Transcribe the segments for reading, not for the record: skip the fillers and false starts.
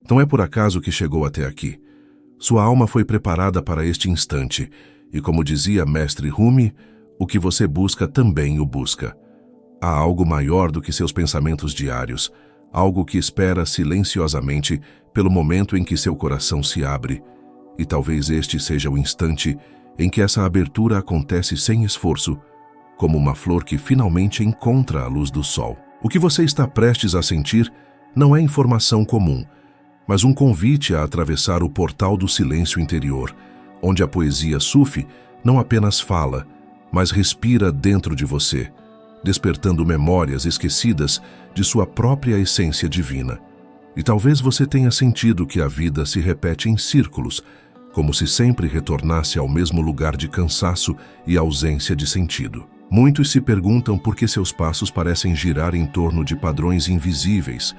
Não é por acaso que chegou até aqui. Sua alma foi preparada para este instante, e como dizia Mestre Rumi, o que você busca também o busca. Há algo maior do que seus pensamentos diários, algo que espera silenciosamente pelo momento em que seu coração se abre, e talvez este seja o instante em que essa abertura acontece sem esforço, como uma flor que finalmente encontra a luz do sol. O que você está prestes a sentir não é informação comum, mas um convite a atravessar o portal do silêncio interior, onde a poesia sufi não apenas fala, mas respira dentro de você, despertando memórias esquecidas de sua própria essência divina. E talvez você tenha sentido que a vida se repete em círculos, como se sempre retornasse ao mesmo lugar de cansaço e ausência de sentido. Muitos se perguntam por que seus passos parecem girar em torno de padrões invisíveis,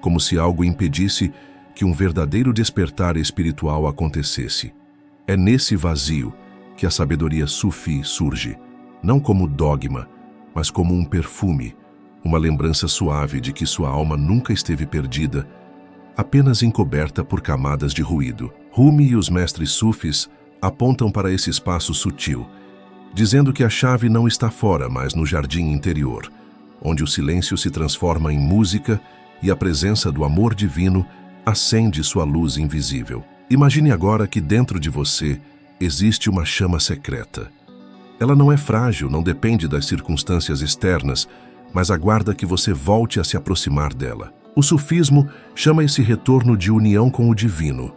como se algo impedisse que um verdadeiro despertar espiritual acontecesse. É nesse vazio que a sabedoria sufi surge, não como dogma, mas como um perfume, uma lembrança suave de que sua alma nunca esteve perdida, apenas encoberta por camadas de ruído. Rumi e os mestres sufis apontam para esse espaço sutil, dizendo que a chave não está fora, mas no jardim interior, onde o silêncio se transforma em música e a presença do amor divino acende sua luz invisível. Imagine agora que dentro de você existe uma chama secreta. Ela não é frágil, não depende das circunstâncias externas, mas aguarda que você volte a se aproximar dela. O sufismo chama esse retorno de união com o divino,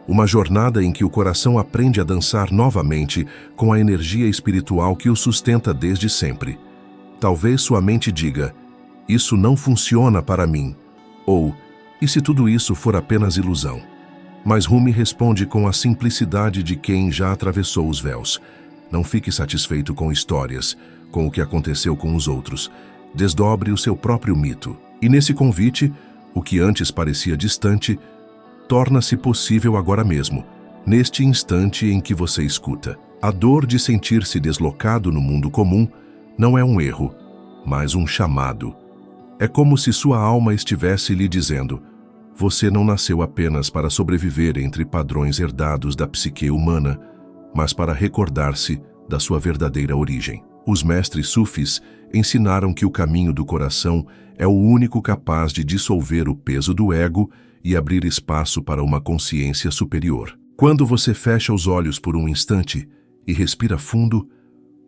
uma jornada em que o coração aprende a dançar novamente com a energia espiritual que o sustenta desde sempre. Talvez sua mente diga, isso não funciona para mim, ou, e se tudo isso for apenas ilusão? Mas Rumi responde com a simplicidade de quem já atravessou os véus. Não fique satisfeito com histórias, com o que aconteceu com os outros. Desdobre o seu próprio mito. E nesse convite, o que antes parecia distante, torna-se possível agora mesmo, neste instante em que você escuta. A dor de sentir-se deslocado no mundo comum não é um erro, mas um chamado. É como se sua alma estivesse lhe dizendo, você não nasceu apenas para sobreviver entre padrões herdados da psique humana, mas para recordar-se da sua verdadeira origem. Os mestres sufis ensinaram que o caminho do coração é o único capaz de dissolver o peso do ego e abrir espaço para uma consciência superior. Quando você fecha os olhos por um instante e respira fundo,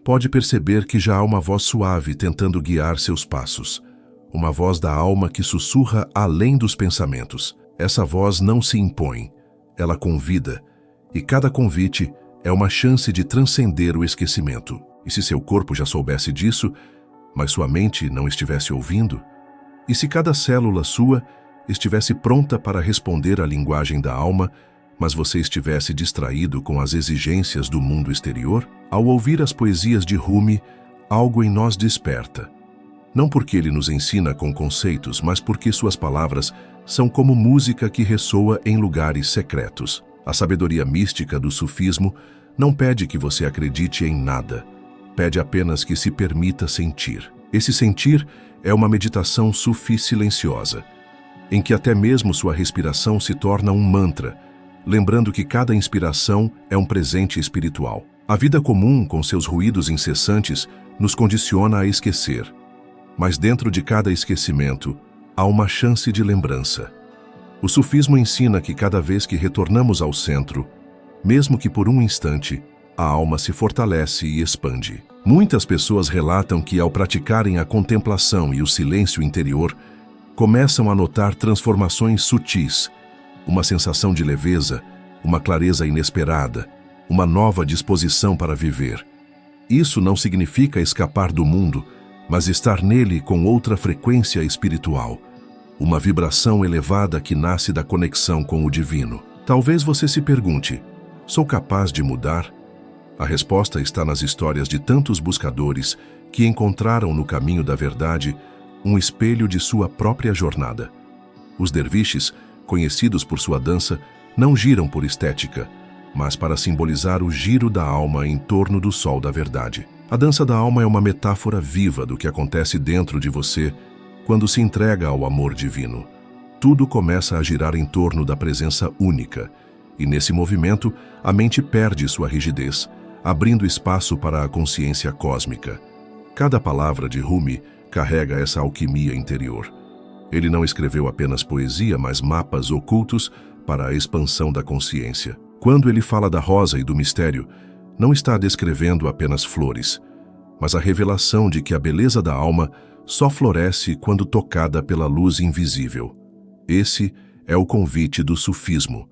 pode perceber que já há uma voz suave tentando guiar seus passos. Uma voz da alma que sussurra além dos pensamentos. Essa voz não se impõe, ela convida, e cada convite é uma chance de transcender o esquecimento. E se seu corpo já soubesse disso, mas sua mente não estivesse ouvindo? E se cada célula sua estivesse pronta para responder à linguagem da alma, mas você estivesse distraído com as exigências do mundo exterior? Ao ouvir as poesias de Rumi, algo em nós desperta. Não porque ele nos ensina com conceitos, mas porque suas palavras são como música que ressoa em lugares secretos. A sabedoria mística do sufismo não pede que você acredite em nada, pede apenas que se permita sentir. Esse sentir é uma meditação sufi silenciosa, em que até mesmo sua respiração se torna um mantra, lembrando que cada inspiração é um presente espiritual. A vida comum, com seus ruídos incessantes, nos condiciona a esquecer. Mas dentro de cada esquecimento, há uma chance de lembrança. O sufismo ensina que cada vez que retornamos ao centro, mesmo que por um instante, a alma se fortalece e expande. Muitas pessoas relatam que, ao praticarem a contemplação e o silêncio interior, começam a notar transformações sutis, uma sensação de leveza, uma clareza inesperada, uma nova disposição para viver. Isso não significa escapar do mundo, mas estar nele com outra frequência espiritual, uma vibração elevada que nasce da conexão com o divino. Talvez você se pergunte, sou capaz de mudar? A resposta está nas histórias de tantos buscadores que encontraram no caminho da verdade um espelho de sua própria jornada. Os derviches, conhecidos por sua dança, não giram por estética, mas para simbolizar o giro da alma em torno do sol da verdade. A dança da alma é uma metáfora viva do que acontece dentro de você quando se entrega ao amor divino. tudo começa a girar em torno da presença única, e nesse movimento a mente perde sua rigidez, abrindo espaço para a consciência cósmica. Cada palavra de Rumi carrega essa alquimia interior. Ele não escreveu apenas poesia, mas mapas ocultos para a expansão da consciência. Quando ele fala da rosa e do mistério, não está descrevendo apenas flores, mas a revelação de que a beleza da alma só floresce quando tocada pela luz invisível. Esse é o convite do sufismo: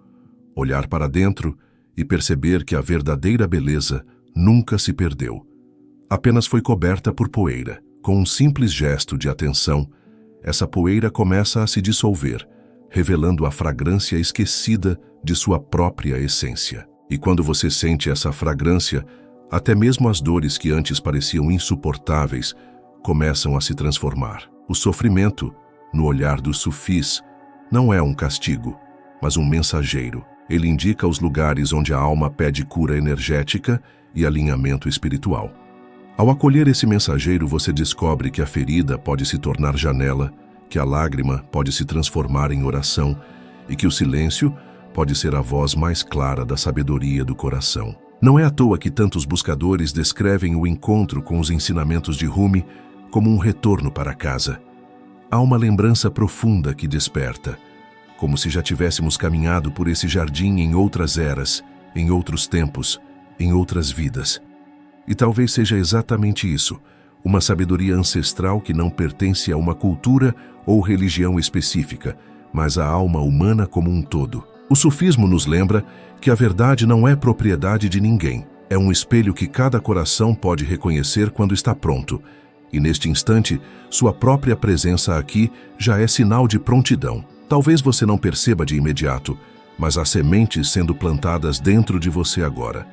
olhar para dentro e perceber que a verdadeira beleza nunca se perdeu. Apenas foi coberta por poeira. Com um simples gesto de atenção, essa poeira começa a se dissolver, revelando a fragrância esquecida de sua própria essência. E quando você sente essa fragrância, até mesmo as dores que antes pareciam insuportáveis começam a se transformar. O sofrimento, no olhar dos sufis, não é um castigo, mas um mensageiro. Ele indica os lugares onde a alma pede cura energética e alinhamento espiritual. Ao acolher esse mensageiro, você descobre que a ferida pode se tornar janela, que a lágrima pode se transformar em oração e que o silêncio pode ser a voz mais clara da sabedoria do coração. Não é à toa que tantos buscadores descrevem o encontro com os ensinamentos de Rumi como um retorno para casa. Há uma lembrança profunda que desperta, como se já tivéssemos caminhado por esse jardim em outras eras, em outros tempos, em outras vidas. E talvez seja exatamente isso, uma sabedoria ancestral que não pertence a uma cultura ou religião específica, mas à alma humana como um todo. O sufismo nos lembra que a verdade não é propriedade de ninguém, é um espelho que cada coração pode reconhecer quando está pronto. E neste instante, sua própria presença aqui já é sinal de prontidão. Talvez você não perceba de imediato, mas há sementes sendo plantadas dentro de você agora.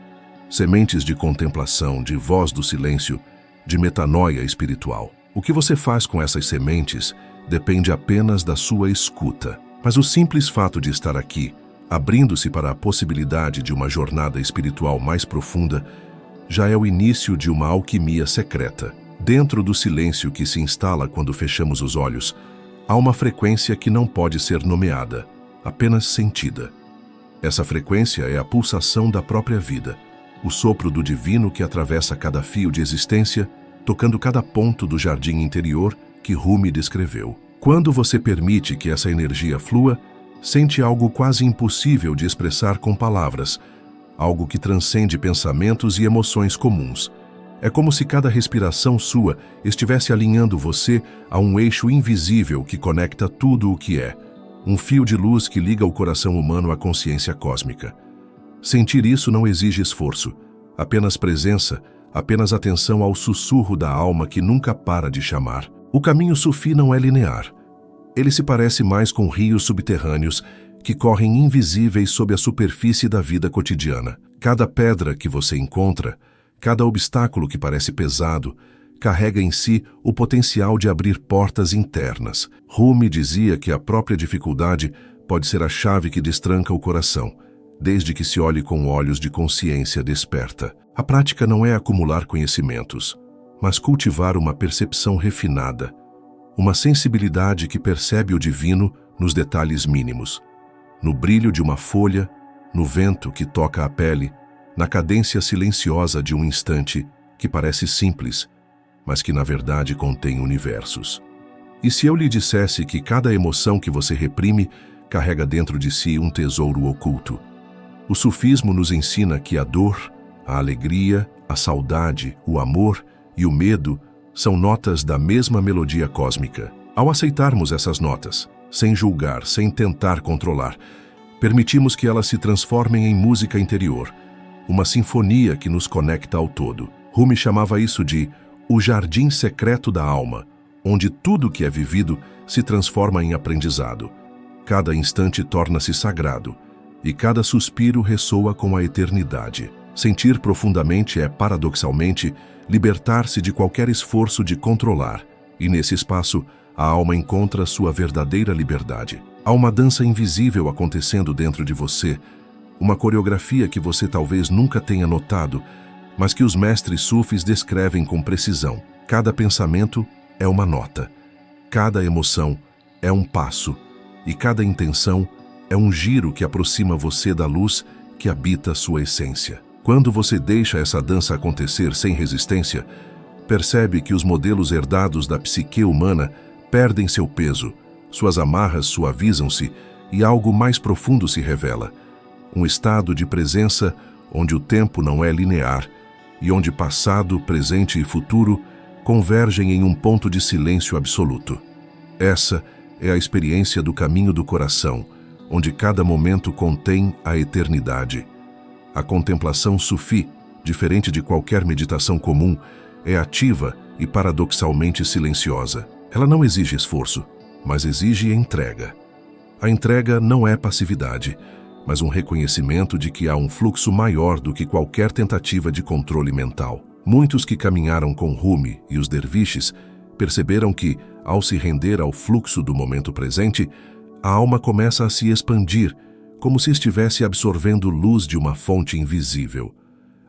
Sementes de contemplação, de voz do silêncio, de metanoia espiritual. O que você faz com essas sementes depende apenas da sua escuta. Mas o simples fato de estar aqui, abrindo-se para a possibilidade de uma jornada espiritual mais profunda, já é o início de uma alquimia secreta. Dentro do silêncio que se instala quando fechamos os olhos, há uma frequência que não pode ser nomeada, apenas sentida. Essa frequência é a pulsação da própria vida, o sopro do divino que atravessa cada fio de existência, tocando cada ponto do jardim interior que Rumi descreveu. Quando você permite que essa energia flua, sente algo quase impossível de expressar com palavras, algo que transcende pensamentos e emoções comuns. É como se cada respiração sua estivesse alinhando você a um eixo invisível que conecta tudo o que é, um fio de luz que liga o coração humano à consciência cósmica. Sentir isso não exige esforço, apenas presença, apenas atenção ao sussurro da alma que nunca para de chamar. O caminho sufi não é linear. Ele se parece mais com rios subterrâneos que correm invisíveis sob a superfície da vida cotidiana. Cada pedra que você encontra, cada obstáculo que parece pesado, carrega em si o potencial de abrir portas internas. Rumi dizia que a própria dificuldade pode ser a chave que destranca o coração, desde que se olhe com olhos de consciência desperta. A prática não é acumular conhecimentos, mas cultivar uma percepção refinada, uma sensibilidade que percebe o divino nos detalhes mínimos, no brilho de uma folha, no vento que toca a pele, na cadência silenciosa de um instante que parece simples, mas que na verdade contém universos. E se eu lhe dissesse que cada emoção que você reprime carrega dentro de si um tesouro oculto? O sufismo nos ensina que a dor, a alegria, a saudade, o amor e o medo são notas da mesma melodia cósmica. Ao aceitarmos essas notas, sem julgar, sem tentar controlar, permitimos que elas se transformem em música interior, uma sinfonia que nos conecta ao todo. Rumi chamava isso de o jardim secreto da alma, onde tudo que é vivido se transforma em aprendizado. Cada instante torna-se sagrado, e cada suspiro ressoa com a eternidade. Sentir profundamente é, paradoxalmente, libertar-se de qualquer esforço de controlar, e nesse espaço, a alma encontra sua verdadeira liberdade. Há uma dança invisível acontecendo dentro de você, uma coreografia que você talvez nunca tenha notado, mas que os mestres sufis descrevem com precisão. Cada pensamento é uma nota, cada emoção é um passo, e cada intenção é um giro que aproxima você da luz que habita sua essência. Quando você deixa essa dança acontecer sem resistência, percebe que os modelos herdados da psique humana perdem seu peso, suas amarras suavizam-se e algo mais profundo se revela. Um estado de presença onde o tempo não é linear e onde passado, presente e futuro convergem em um ponto de silêncio absoluto. Essa é a experiência do caminho do coração, onde cada momento contém a eternidade. A contemplação sufi, diferente de qualquer meditação comum, é ativa e paradoxalmente silenciosa. Ela não exige esforço, mas exige entrega. A entrega não é passividade, mas um reconhecimento de que há um fluxo maior do que qualquer tentativa de controle mental. Muitos que caminharam com Rumi e os derviches perceberam que, ao se render ao fluxo do momento presente, a alma começa a se expandir, como se estivesse absorvendo luz de uma fonte invisível.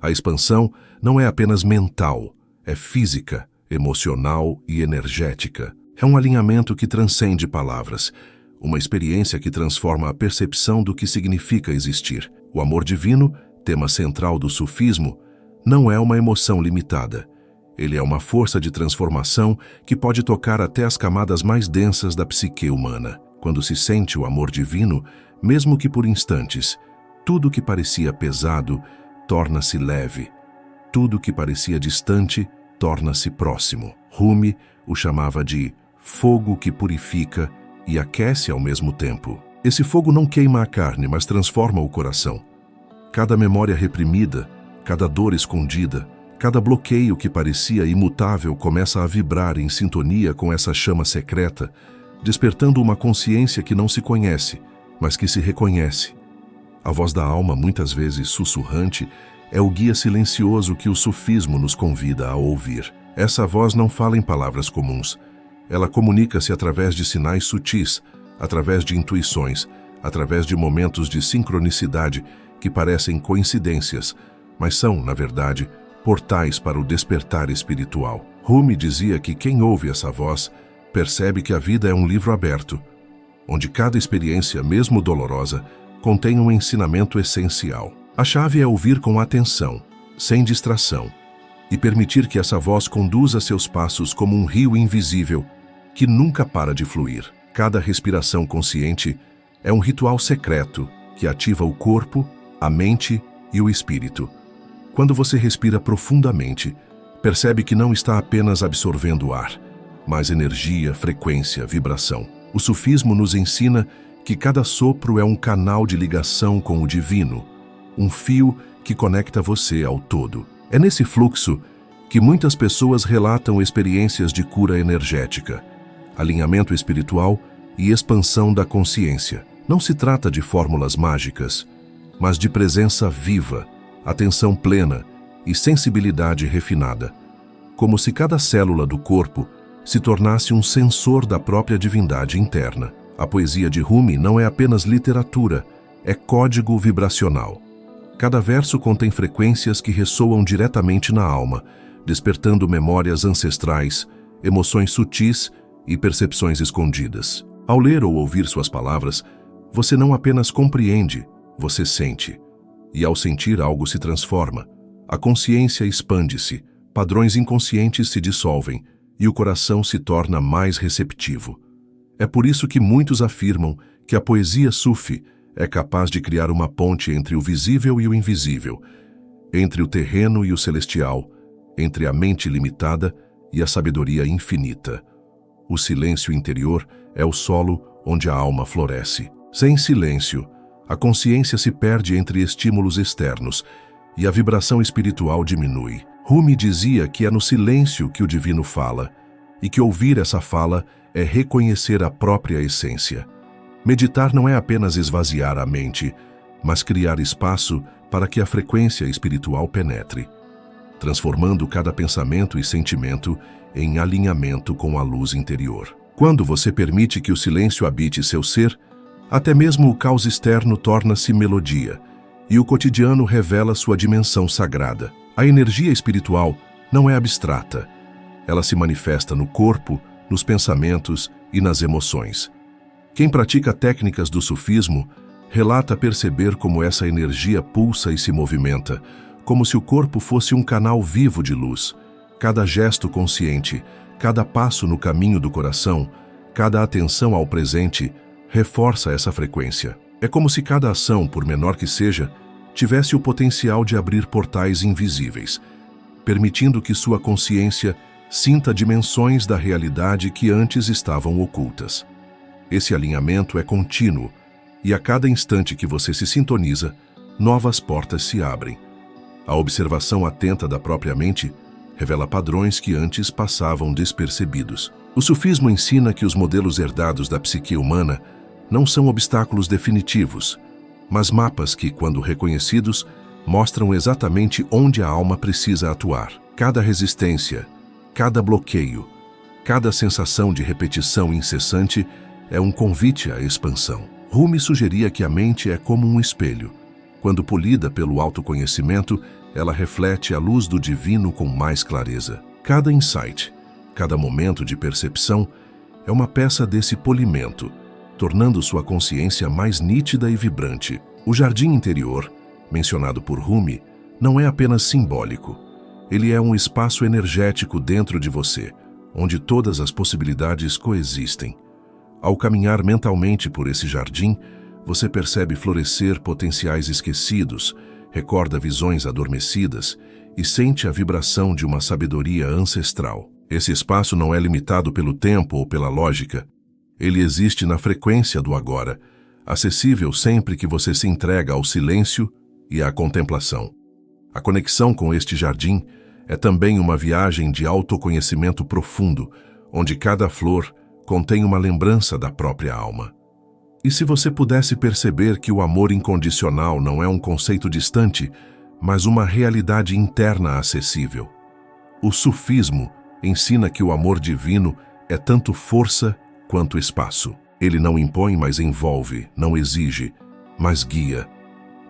A expansão não é apenas mental, é física, emocional e energética. É um alinhamento que transcende palavras, uma experiência que transforma a percepção do que significa existir. O amor divino, tema central do sufismo, não é uma emoção limitada. Ele é uma força de transformação que pode tocar até as camadas mais densas da psique humana. Quando se sente o amor divino, mesmo que por instantes, tudo que parecia pesado torna-se leve. Tudo que parecia distante torna-se próximo. Rumi o chamava de fogo que purifica e aquece ao mesmo tempo. Esse fogo não queima a carne, mas transforma o coração. Cada memória reprimida, cada dor escondida, cada bloqueio que parecia imutável começa a vibrar em sintonia com essa chama secreta, despertando uma consciência que não se conhece, mas que se reconhece. A voz da alma, muitas vezes sussurrante, é o guia silencioso que o sufismo nos convida a ouvir. Essa voz não fala em palavras comuns. Ela comunica-se através de sinais sutis, através de intuições, através de momentos de sincronicidade que parecem coincidências, mas são, na verdade, portais para o despertar espiritual. Rumi dizia que quem ouve essa voz percebe que a vida é um livro aberto, onde cada experiência, mesmo dolorosa, contém um ensinamento essencial. A chave é ouvir com atenção, sem distração, e permitir que essa voz conduza seus passos como um rio invisível que nunca para de fluir. Cada respiração consciente é um ritual secreto que ativa o corpo, a mente e o espírito. Quando você respira profundamente, percebe que não está apenas absorvendo ar, mas energia, frequência, vibração. O sufismo nos ensina que cada sopro é um canal de ligação com o divino, um fio que conecta você ao todo. É nesse fluxo que muitas pessoas relatam experiências de cura energética, alinhamento espiritual e expansão da consciência. Não se trata de fórmulas mágicas, mas de presença viva, atenção plena e sensibilidade refinada, como se cada célula do corpo se tornasse um sensor da própria divindade interna. A poesia de Rumi não é apenas literatura, é código vibracional. Cada verso contém frequências que ressoam diretamente na alma, despertando memórias ancestrais, emoções sutis e percepções escondidas. Ao ler ou ouvir suas palavras, você não apenas compreende, você sente. E ao sentir, algo se transforma. A consciência expande-se, padrões inconscientes se dissolvem e o coração se torna mais receptivo. É por isso que muitos afirmam que a poesia sufi é capaz de criar uma ponte entre o visível e o invisível, entre o terreno e o celestial, entre a mente limitada e a sabedoria infinita. O silêncio interior é o solo onde a alma floresce. Sem silêncio, a consciência se perde entre estímulos externos e a vibração espiritual diminui. Rumi dizia que é no silêncio que o divino fala, e que ouvir essa fala é reconhecer a própria essência. Meditar não é apenas esvaziar a mente, mas criar espaço para que a frequência espiritual penetre, transformando cada pensamento e sentimento em alinhamento com a luz interior. Quando você permite que o silêncio habite seu ser, até mesmo o caos externo torna-se melodia, e o cotidiano revela sua dimensão sagrada. A energia espiritual não é abstrata. Ela se manifesta no corpo, nos pensamentos e nas emoções. Quem pratica técnicas do sufismo relata perceber como essa energia pulsa e se movimenta, como se o corpo fosse um canal vivo de luz. Cada gesto consciente, cada passo no caminho do coração, cada atenção ao presente, reforça essa frequência. É como se cada ação, por menor que seja, tivesse o potencial de abrir portais invisíveis, permitindo que sua consciência sinta dimensões da realidade que antes estavam ocultas. Esse alinhamento é contínuo, e a cada instante que você se sintoniza, novas portas se abrem. A observação atenta da própria mente revela padrões que antes passavam despercebidos. O sufismo ensina que os modelos herdados da psique humana não são obstáculos definitivos, mas mapas que, quando reconhecidos, mostram exatamente onde a alma precisa atuar. Cada resistência, cada bloqueio, cada sensação de repetição incessante é um convite à expansão. Rumi sugeria que a mente é como um espelho. Quando polida pelo autoconhecimento, ela reflete a luz do divino com mais clareza. Cada insight, cada momento de percepção é uma peça desse polimento, tornando sua consciência mais nítida e vibrante. O jardim interior, mencionado por Rumi, não é apenas simbólico. Ele é um espaço energético dentro de você, onde todas as possibilidades coexistem. Ao caminhar mentalmente por esse jardim, você percebe florescer potenciais esquecidos, recorda visões adormecidas e sente a vibração de uma sabedoria ancestral. Esse espaço não é limitado pelo tempo ou pela lógica. Ele existe na frequência do agora, acessível sempre que você se entrega ao silêncio e à contemplação. A conexão com este jardim é também uma viagem de autoconhecimento profundo, onde cada flor contém uma lembrança da própria alma. E se você pudesse perceber que o amor incondicional não é um conceito distante, mas uma realidade interna acessível? O sufismo ensina que o amor divino é tanto força quanto espaço. Ele não impõe, mas envolve, não exige, mas guia.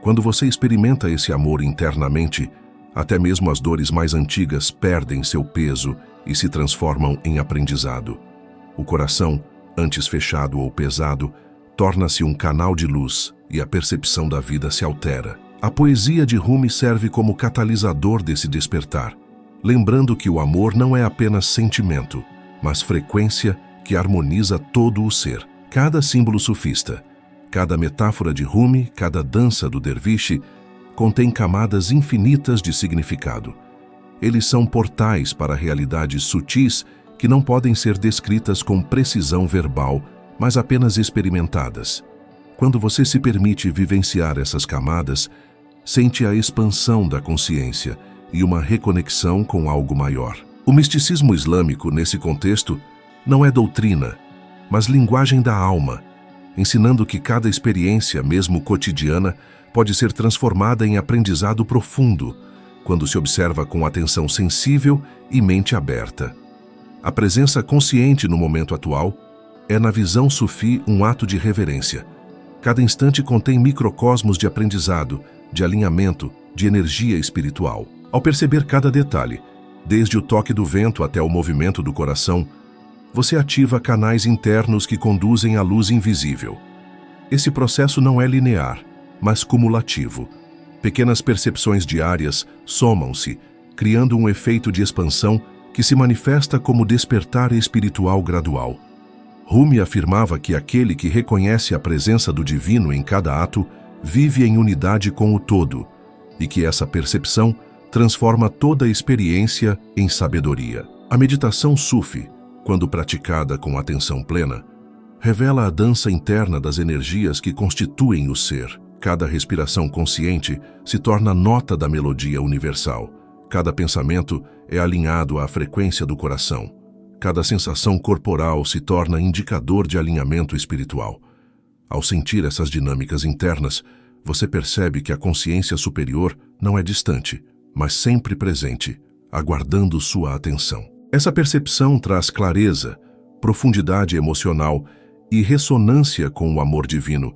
Quando você experimenta esse amor internamente, até mesmo as dores mais antigas perdem seu peso e se transformam em aprendizado. O coração, antes fechado ou pesado, torna-se um canal de luz e a percepção da vida se altera. A poesia de Rumi serve como catalisador desse despertar, lembrando que o amor não é apenas sentimento, mas frequência que harmoniza todo o ser. Cada símbolo sufista, cada metáfora de Rumi, cada dança do derviche, contém camadas infinitas de significado. Eles são portais para realidades sutis que não podem ser descritas com precisão verbal, mas apenas experimentadas. Quando você se permite vivenciar essas camadas, sente a expansão da consciência e uma reconexão com algo maior. O misticismo islâmico, nesse contexto, não é doutrina, mas linguagem da alma, ensinando que cada experiência, mesmo cotidiana, pode ser transformada em aprendizado profundo, quando se observa com atenção sensível e mente aberta. A presença consciente no momento atual é, na visão sufi, um ato de reverência. Cada instante contém microcosmos de aprendizado, de alinhamento, de energia espiritual. Ao perceber cada detalhe, desde o toque do vento até o movimento do coração, você ativa canais internos que conduzem à luz invisível. Esse processo não é linear, mas cumulativo. Pequenas percepções diárias somam-se, criando um efeito de expansão que se manifesta como despertar espiritual gradual. Rumi afirmava que aquele que reconhece a presença do divino em cada ato vive em unidade com o todo, e que essa percepção transforma toda a experiência em sabedoria. A meditação sufi, quando praticada com atenção plena, revela a dança interna das energias que constituem o ser. Cada respiração consciente se torna nota da melodia universal. Cada pensamento é alinhado à frequência do coração. Cada sensação corporal se torna indicador de alinhamento espiritual. Ao sentir essas dinâmicas internas, você percebe que a consciência superior não é distante, mas sempre presente, aguardando sua atenção. Essa percepção traz clareza, profundidade emocional e ressonância com o amor divino,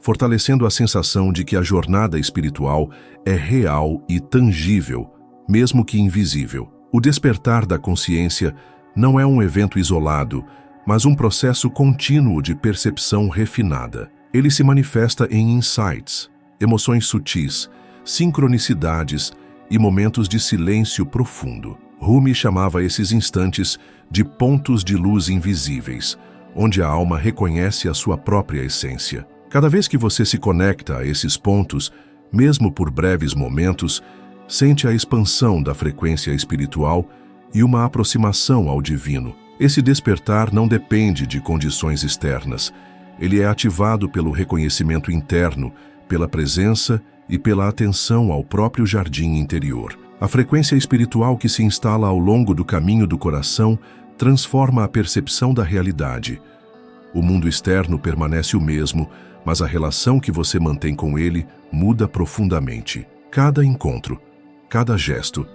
fortalecendo a sensação de que a jornada espiritual é real e tangível, mesmo que invisível. O despertar da consciência não é um evento isolado, mas um processo contínuo de percepção refinada. Ele se manifesta em insights, emoções sutis, sincronicidades e momentos de silêncio profundo. Rumi chamava esses instantes de pontos de luz invisíveis, onde a alma reconhece a sua própria essência. Cada vez que você se conecta a esses pontos, mesmo por breves momentos, sente a expansão da frequência espiritual e uma aproximação ao divino. Esse despertar não depende de condições externas. Ele é ativado pelo reconhecimento interno, pela presença e pela atenção ao próprio jardim interior. A frequência espiritual que se instala ao longo do caminho do coração transforma a percepção da realidade. O mundo externo permanece o mesmo, mas a relação que você mantém com ele muda profundamente. Cada encontro, cada gesto,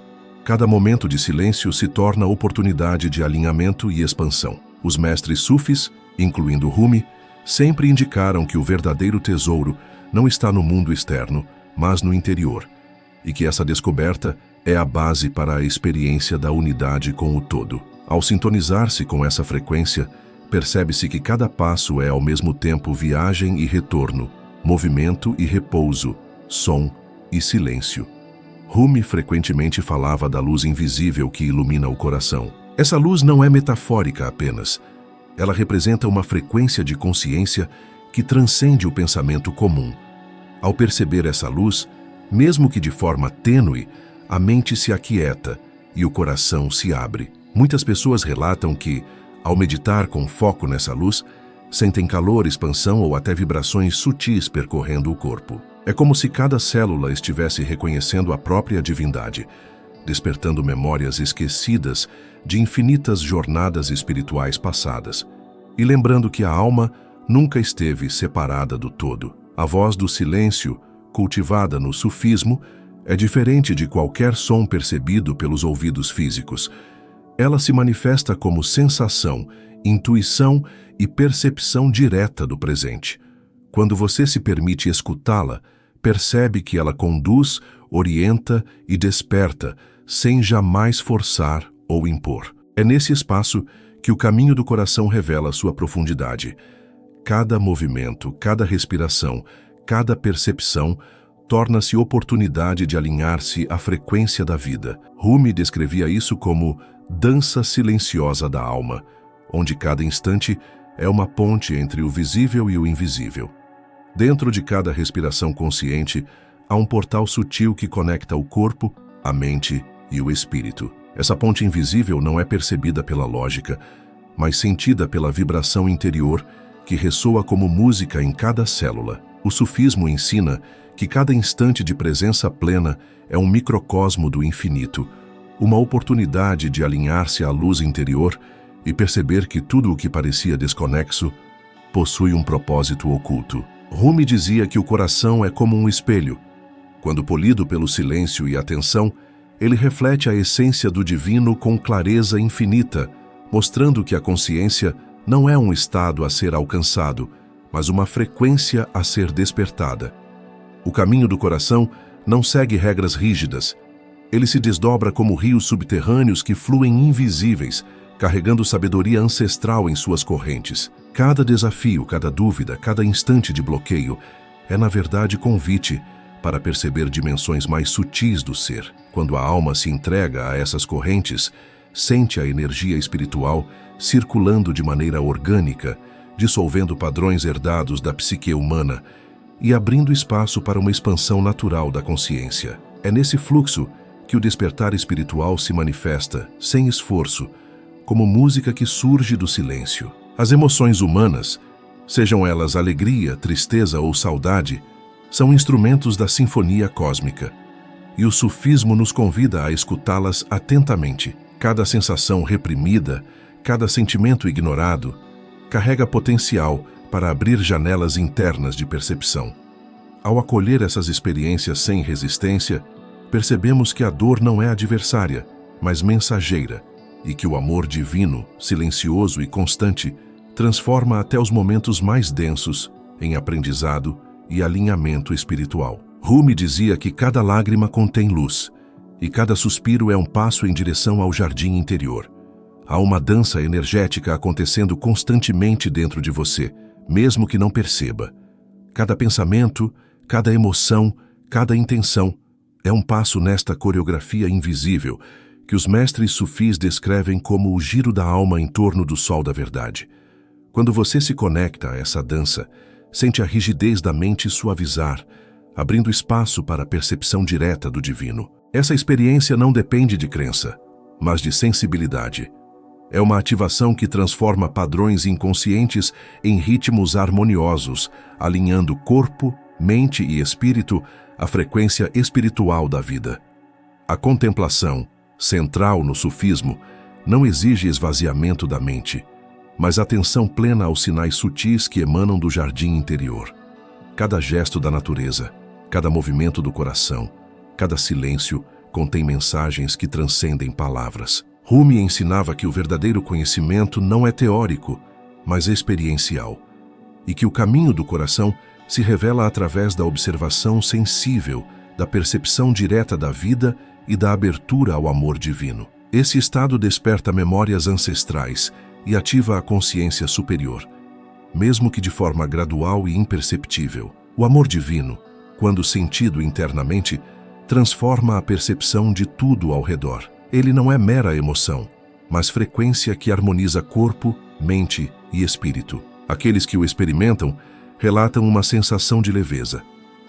cada momento de silêncio se torna oportunidade de alinhamento e expansão. Os mestres sufis, incluindo Rumi, sempre indicaram que o verdadeiro tesouro não está no mundo externo, mas no interior, e que essa descoberta é a base para a experiência da unidade com o todo. Ao sintonizar-se com essa frequência, percebe-se que cada passo é ao mesmo tempo viagem e retorno, movimento e repouso, som e silêncio. Rumi frequentemente falava da luz invisível que ilumina o coração. Essa luz não é metafórica apenas. Ela representa uma frequência de consciência que transcende o pensamento comum. Ao perceber essa luz, mesmo que de forma tênue, a mente se aquieta e o coração se abre. Muitas pessoas relatam que, ao meditar com foco nessa luz, sentem calor, expansão ou até vibrações sutis percorrendo o corpo. É como se cada célula estivesse reconhecendo a própria divindade, despertando memórias esquecidas de infinitas jornadas espirituais passadas, e lembrando que a alma nunca esteve separada do todo. A voz do silêncio, cultivada no sufismo, é diferente de qualquer som percebido pelos ouvidos físicos. Ela se manifesta como sensação, intuição e percepção direta do presente. Quando você se permite escutá-la, percebe que ela conduz, orienta e desperta, sem jamais forçar ou impor. É nesse espaço que o caminho do coração revela sua profundidade. Cada movimento, cada respiração, cada percepção torna-se oportunidade de alinhar-se à frequência da vida. Rumi descrevia isso como dança silenciosa da alma, onde cada instante é uma ponte entre o visível e o invisível. Dentro de cada respiração consciente, há um portal sutil que conecta o corpo, a mente e o espírito. Essa ponte invisível não é percebida pela lógica, mas sentida pela vibração interior que ressoa como música em cada célula. O sufismo ensina que cada instante de presença plena é um microcosmo do infinito, uma oportunidade de alinhar-se à luz interior e perceber que tudo o que parecia desconexo possui um propósito oculto. Rumi dizia que o coração é como um espelho. Quando polido pelo silêncio e atenção, ele reflete a essência do divino com clareza infinita, mostrando que a consciência não é um estado a ser alcançado, mas uma frequência a ser despertada. O caminho do coração não segue regras rígidas. Ele se desdobra como rios subterrâneos que fluem invisíveis, carregando sabedoria ancestral em suas correntes. Cada desafio, cada dúvida, cada instante de bloqueio é, na verdade, convite para perceber dimensões mais sutis do ser. Quando a alma se entrega a essas correntes, sente a energia espiritual circulando de maneira orgânica, dissolvendo padrões herdados da psique humana e abrindo espaço para uma expansão natural da consciência. É nesse fluxo que o despertar espiritual se manifesta, sem esforço, como música que surge do silêncio. As emoções humanas, sejam elas alegria, tristeza ou saudade, são instrumentos da sinfonia cósmica, e o sufismo nos convida a escutá-las atentamente. Cada sensação reprimida, cada sentimento ignorado, carrega potencial para abrir janelas internas de percepção. Ao acolher essas experiências sem resistência, percebemos que a dor não é adversária, mas mensageira, e que o amor divino, silencioso e constante, transforma até os momentos mais densos em aprendizado e alinhamento espiritual. Rumi dizia que cada lágrima contém luz, e cada suspiro é um passo em direção ao jardim interior. Há uma dança energética acontecendo constantemente dentro de você, mesmo que não perceba. Cada pensamento, cada emoção, cada intenção é um passo nesta coreografia invisível que os mestres sufis descrevem como o giro da alma em torno do sol da verdade. Quando você se conecta a essa dança, sente a rigidez da mente suavizar, abrindo espaço para a percepção direta do divino. Essa experiência não depende de crença, mas de sensibilidade. É uma ativação que transforma padrões inconscientes em ritmos harmoniosos, alinhando corpo, mente e espírito à frequência espiritual da vida. A contemplação, central no sufismo, não exige esvaziamento da mente, mas atenção plena aos sinais sutis que emanam do jardim interior. Cada gesto da natureza, cada movimento do coração, cada silêncio contém mensagens que transcendem palavras. Rumi ensinava que o verdadeiro conhecimento não é teórico, mas experiencial, e que o caminho do coração se revela através da observação sensível, da percepção direta da vida e da abertura ao amor divino. Esse estado desperta memórias ancestrais e ativa a consciência superior, mesmo que de forma gradual e imperceptível. O amor divino, quando sentido internamente, transforma a percepção de tudo ao redor. Ele não é mera emoção, mas frequência que harmoniza corpo, mente e espírito. Aqueles que o experimentam relatam uma sensação de leveza,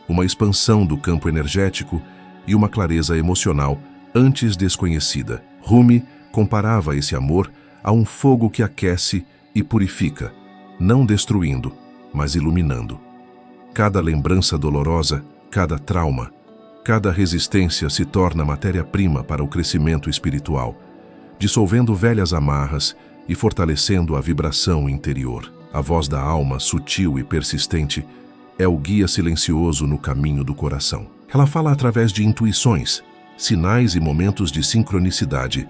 uma expansão do campo energético e uma clareza emocional antes desconhecida. Rumi comparava esse amor a um fogo que aquece e purifica, não destruindo, mas iluminando. Cada lembrança dolorosa, cada trauma, cada resistência se torna matéria-prima para o crescimento espiritual, dissolvendo velhas amarras e fortalecendo a vibração interior. A voz da alma, sutil e persistente, é o guia silencioso no caminho do coração. Ela fala através de intuições, sinais e momentos de sincronicidade,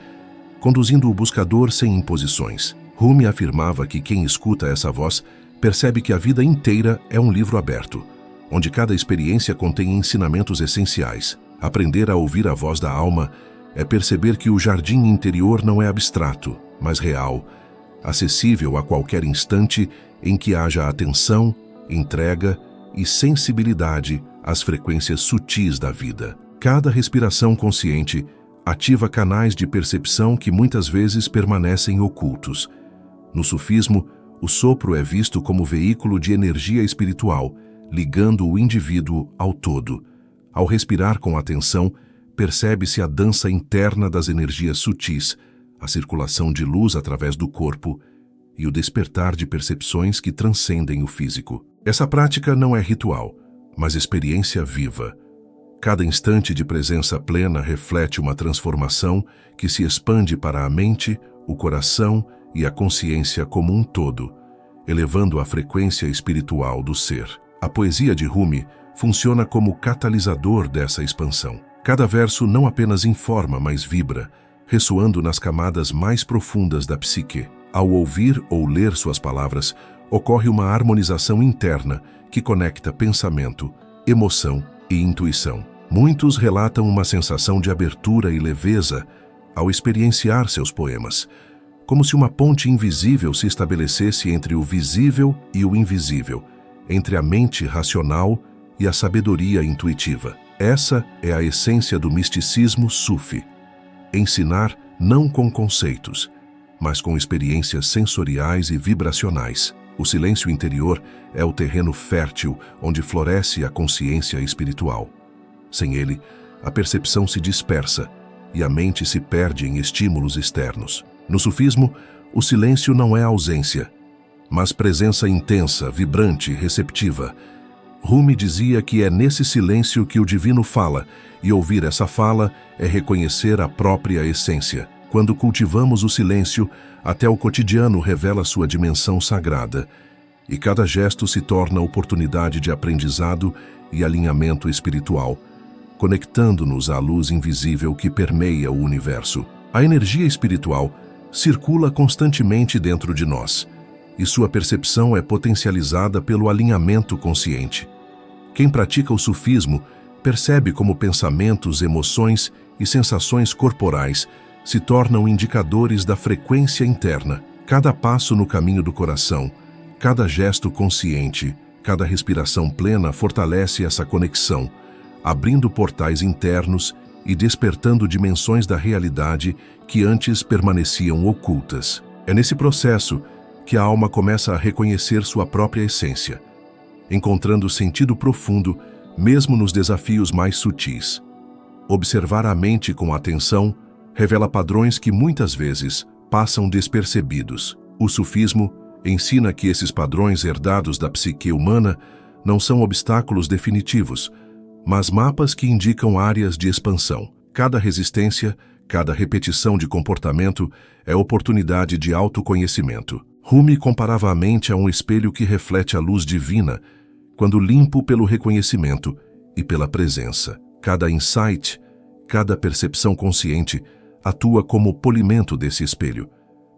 conduzindo o buscador sem imposições. Rumi afirmava que quem escuta essa voz percebe que a vida inteira é um livro aberto, onde cada experiência contém ensinamentos essenciais. Aprender a ouvir a voz da alma é perceber que o jardim interior não é abstrato, mas real, acessível a qualquer instante em que haja atenção, entrega e sensibilidade às frequências sutis da vida. Cada respiração consciente ativa canais de percepção que muitas vezes permanecem ocultos. No sufismo, o sopro é visto como veículo de energia espiritual, ligando o indivíduo ao todo. Ao respirar com atenção, percebe-se a dança interna das energias sutis, a circulação de luz através do corpo e o despertar de percepções que transcendem o físico. Essa prática não é ritual, mas experiência viva. Cada instante de presença plena reflete uma transformação que se expande para a mente, o coração e a consciência como um todo, elevando a frequência espiritual do ser. A poesia de Rumi funciona como catalisador dessa expansão. Cada verso não apenas informa, mas vibra, ressoando nas camadas mais profundas da psique. Ao ouvir ou ler suas palavras, ocorre uma harmonização interna que conecta pensamento, emoção e intuição. Muitos relatam uma sensação de abertura e leveza ao experienciar seus poemas, como se uma ponte invisível se estabelecesse entre o visível e o invisível, entre a mente racional e a sabedoria intuitiva. Essa é a essência do misticismo sufi. Ensinar não com conceitos, mas com experiências sensoriais e vibracionais. O silêncio interior é o terreno fértil onde floresce a consciência espiritual. Sem ele, a percepção se dispersa e a mente se perde em estímulos externos. No sufismo, o silêncio não é ausência, mas presença intensa, vibrante, receptiva. Rumi dizia que é nesse silêncio que o divino fala, e ouvir essa fala é reconhecer a própria essência. Quando cultivamos o silêncio, até o cotidiano revela sua dimensão sagrada, e cada gesto se torna oportunidade de aprendizado e alinhamento espiritual, conectando-nos à luz invisível que permeia o universo. A energia espiritual circula constantemente dentro de nós, e sua percepção é potencializada pelo alinhamento consciente. Quem pratica o sufismo percebe como pensamentos, emoções e sensações corporais se tornam indicadores da frequência interna. Cada passo no caminho do coração, cada gesto consciente, cada respiração plena fortalece essa conexão, abrindo portais internos e despertando dimensões da realidade que antes permaneciam ocultas. É nesse processo que a alma começa a reconhecer sua própria essência, encontrando sentido profundo mesmo nos desafios mais sutis. Observar a mente com atenção revela padrões que muitas vezes passam despercebidos. O sufismo ensina que esses padrões herdados da psique humana não são obstáculos definitivos, mas mapas que indicam áreas de expansão. Cada resistência, cada repetição de comportamento é oportunidade de autoconhecimento. Rumi comparava a mente a um espelho que reflete a luz divina, quando limpo pelo reconhecimento e pela presença. Cada insight, cada percepção consciente atua como polimento desse espelho,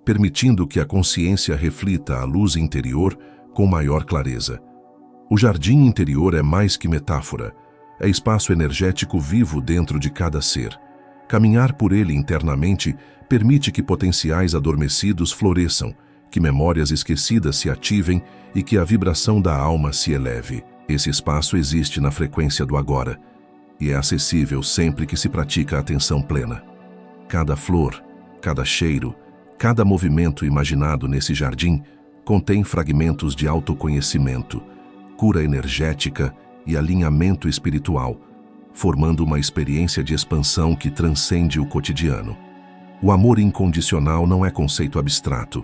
permitindo que a consciência reflita a luz interior com maior clareza. O jardim interior é mais que metáfora, é espaço energético vivo dentro de cada ser. Caminhar por ele internamente permite que potenciais adormecidos floresçam, que memórias esquecidas se ativem e que a vibração da alma se eleve. Esse espaço existe na frequência do agora e é acessível sempre que se pratica a atenção plena. Cada flor, cada cheiro, cada movimento imaginado nesse jardim contém fragmentos de autoconhecimento, cura energética e alinhamento espiritual, formando uma experiência de expansão que transcende o cotidiano. O amor incondicional não é conceito abstrato,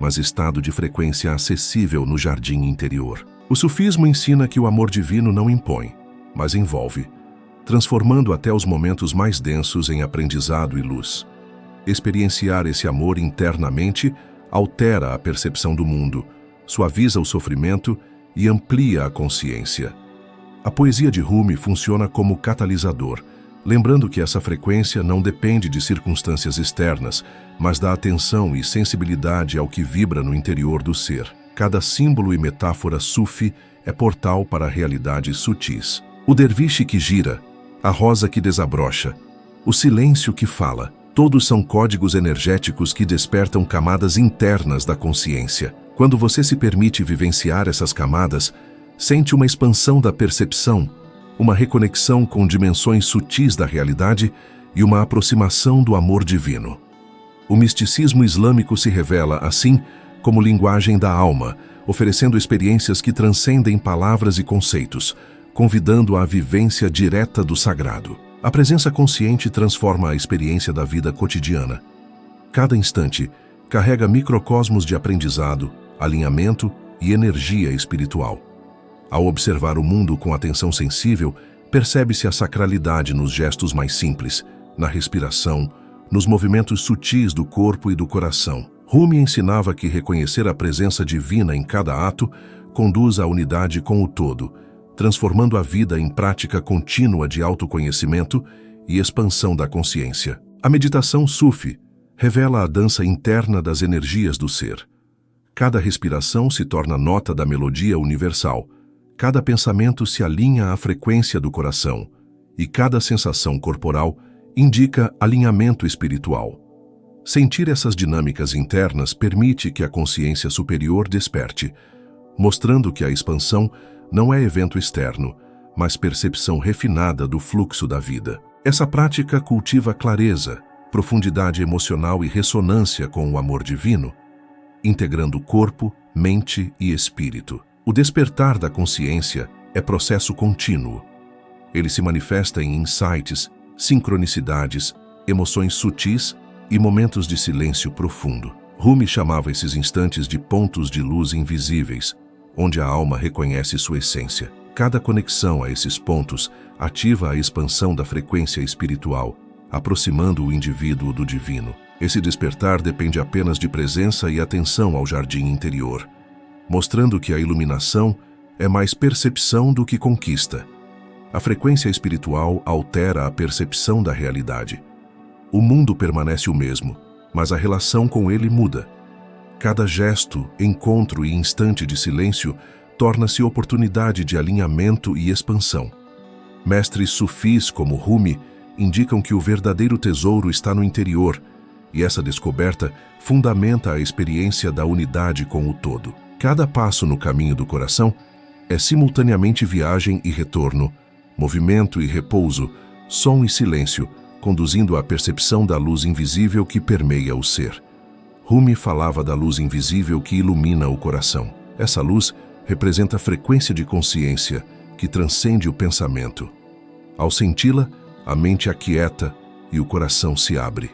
mas estado de frequência acessível no jardim interior. O sufismo ensina que o amor divino não impõe, mas envolve, transformando até os momentos mais densos em aprendizado e luz. Experienciar esse amor internamente altera a percepção do mundo, suaviza o sofrimento e amplia a consciência. A poesia de Rumi funciona como catalisador, lembrando que essa frequência não depende de circunstâncias externas, mas da atenção e sensibilidade ao que vibra no interior do ser. Cada símbolo e metáfora sufi é portal para realidades sutis. O derviche que gira, a rosa que desabrocha, o silêncio que fala, todos são códigos energéticos que despertam camadas internas da consciência. Quando você se permite vivenciar essas camadas, sente uma expansão da percepção, uma reconexão com dimensões sutis da realidade e uma aproximação do amor divino. O misticismo islâmico se revela, assim, como linguagem da alma, oferecendo experiências que transcendem palavras e conceitos, convidando à vivência direta do sagrado. A presença consciente transforma a experiência da vida cotidiana. Cada instante carrega microcosmos de aprendizado, alinhamento e energia espiritual. Ao observar o mundo com atenção sensível, percebe-se a sacralidade nos gestos mais simples, na respiração, nos movimentos sutis do corpo e do coração. Rumi ensinava que reconhecer a presença divina em cada ato conduz à unidade com o todo, transformando a vida em prática contínua de autoconhecimento e expansão da consciência. A meditação sufi revela a dança interna das energias do ser. Cada respiração se torna nota da melodia universal, cada pensamento se alinha à frequência do coração e cada sensação corporal indica alinhamento espiritual. Sentir essas dinâmicas internas permite que a consciência superior desperte, mostrando que a expansão não é evento externo, mas percepção refinada do fluxo da vida. Essa prática cultiva clareza, profundidade emocional e ressonância com o amor divino, integrando corpo, mente e espírito. O despertar da consciência é processo contínuo. Ele se manifesta em insights, sincronicidades, emoções sutis e momentos de silêncio profundo. Rumi chamava esses instantes de pontos de luz invisíveis, onde a alma reconhece sua essência. Cada conexão a esses pontos ativa a expansão da frequência espiritual, aproximando o indivíduo do divino. Esse despertar depende apenas de presença e atenção ao jardim interior, mostrando que a iluminação é mais percepção do que conquista. A frequência espiritual altera a percepção da realidade. O mundo permanece o mesmo, mas a relação com ele muda. Cada gesto, encontro e instante de silêncio torna-se oportunidade de alinhamento e expansão. Mestres sufis como Rumi indicam que o verdadeiro tesouro está no interior, e essa descoberta fundamenta a experiência da unidade com o todo. Cada passo no caminho do coração é simultaneamente viagem e retorno, movimento e repouso, som e silêncio, conduzindo à percepção da luz invisível que permeia o ser. Rumi falava da luz invisível que ilumina o coração. Essa luz representa a frequência de consciência que transcende o pensamento. Ao senti-la, a mente aquieta e o coração se abre.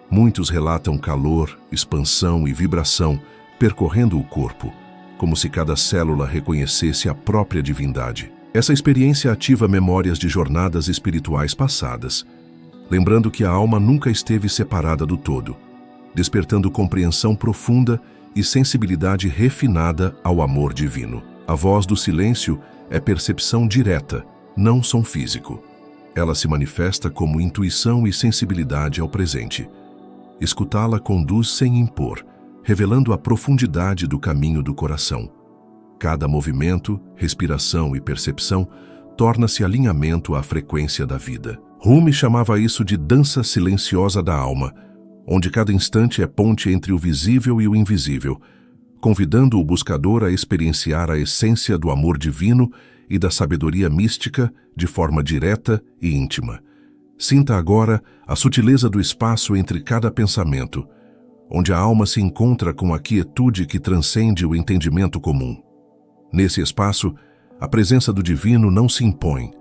Muitos relatam calor, expansão e vibração percorrendo o corpo, como se cada célula reconhecesse a própria divindade. Essa experiência ativa memórias de jornadas espirituais passadas, lembrando que a alma nunca esteve separada do todo, despertando compreensão profunda e sensibilidade refinada ao amor divino. A voz do silêncio é percepção direta, não som físico. Ela se manifesta como intuição e sensibilidade ao presente. Escutá-la conduz sem impor, revelando a profundidade do caminho do coração. Cada movimento, respiração e percepção torna-se alinhamento à frequência da vida. Rumi chamava isso de dança silenciosa da alma, onde cada instante é ponte entre o visível e o invisível, convidando o buscador a experienciar a essência do amor divino e da sabedoria mística de forma direta e íntima. Sinta agora a sutileza do espaço entre cada pensamento, onde a alma se encontra com a quietude que transcende o entendimento comum. Nesse espaço, a presença do divino não se impõe,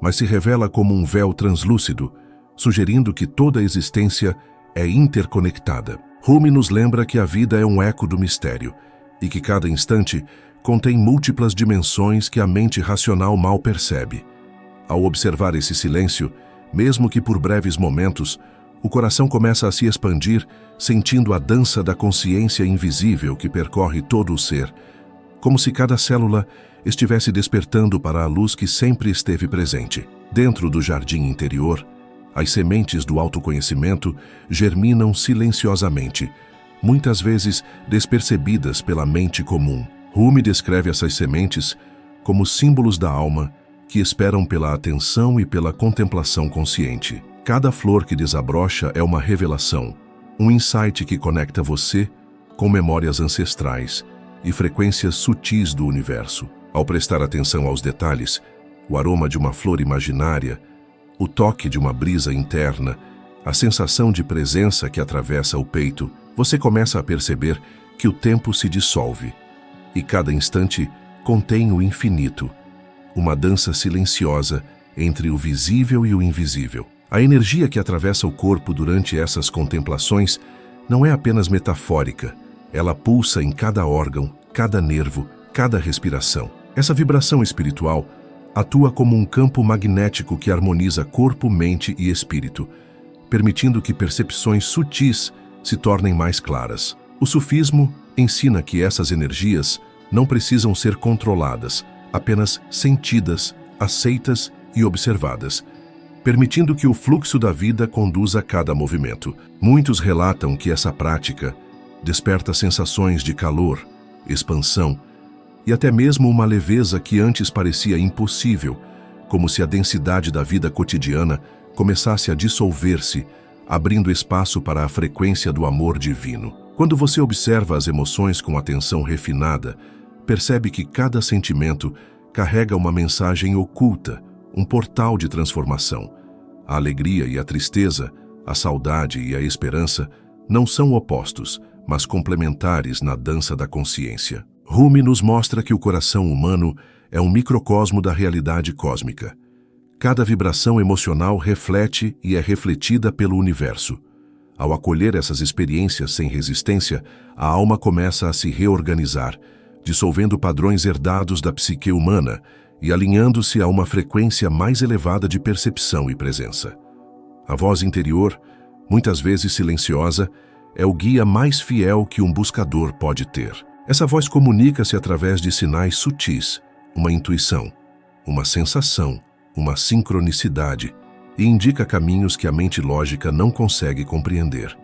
mas se revela como um véu translúcido, sugerindo que toda a existência é interconectada. Rumi nos lembra que a vida é um eco do mistério e que cada instante contém múltiplas dimensões que a mente racional mal percebe. Ao observar esse silêncio, mesmo que por breves momentos, o coração começa a se expandir, sentindo a dança da consciência invisível que percorre todo o ser, como se cada célula estivesse despertando para a luz que sempre esteve presente. Dentro do jardim interior, as sementes do autoconhecimento germinam silenciosamente, muitas vezes despercebidas pela mente comum. Rumi descreve essas sementes como símbolos da alma que esperam pela atenção e pela contemplação consciente. Cada flor que desabrocha é uma revelação, um insight que conecta você com memórias ancestrais e frequências sutis do universo. Ao prestar atenção aos detalhes, o aroma de uma flor imaginária, o toque de uma brisa interna, a sensação de presença que atravessa o peito, você começa a perceber que o tempo se dissolve e cada instante contém o infinito, uma dança silenciosa entre o visível e o invisível. A energia que atravessa o corpo durante essas contemplações não é apenas metafórica, ela pulsa em cada órgão, cada nervo, cada respiração. Essa vibração espiritual atua como um campo magnético que harmoniza corpo, mente e espírito, permitindo que percepções sutis se tornem mais claras. O sufismo ensina que essas energias não precisam ser controladas, apenas sentidas, aceitas e observadas, permitindo que o fluxo da vida conduza cada movimento. Muitos relatam que essa prática desperta sensações de calor, expansão e até mesmo uma leveza que antes parecia impossível, como se a densidade da vida cotidiana começasse a dissolver-se, abrindo espaço para a frequência do amor divino. Quando você observa as emoções com atenção refinada, percebe que cada sentimento carrega uma mensagem oculta, um portal de transformação. A alegria e a tristeza, a saudade e a esperança não são opostos, mas complementares na dança da consciência. Rumi nos mostra que o coração humano é um microcosmo da realidade cósmica. Cada vibração emocional reflete e é refletida pelo universo. Ao acolher essas experiências sem resistência, a alma começa a se reorganizar, dissolvendo padrões herdados da psique humana e alinhando-se a uma frequência mais elevada de percepção e presença. A voz interior, muitas vezes silenciosa, é o guia mais fiel que um buscador pode ter. Essa voz comunica-se através de sinais sutis, uma intuição, uma sensação, uma sincronicidade, e indica caminhos que a mente lógica não consegue compreender.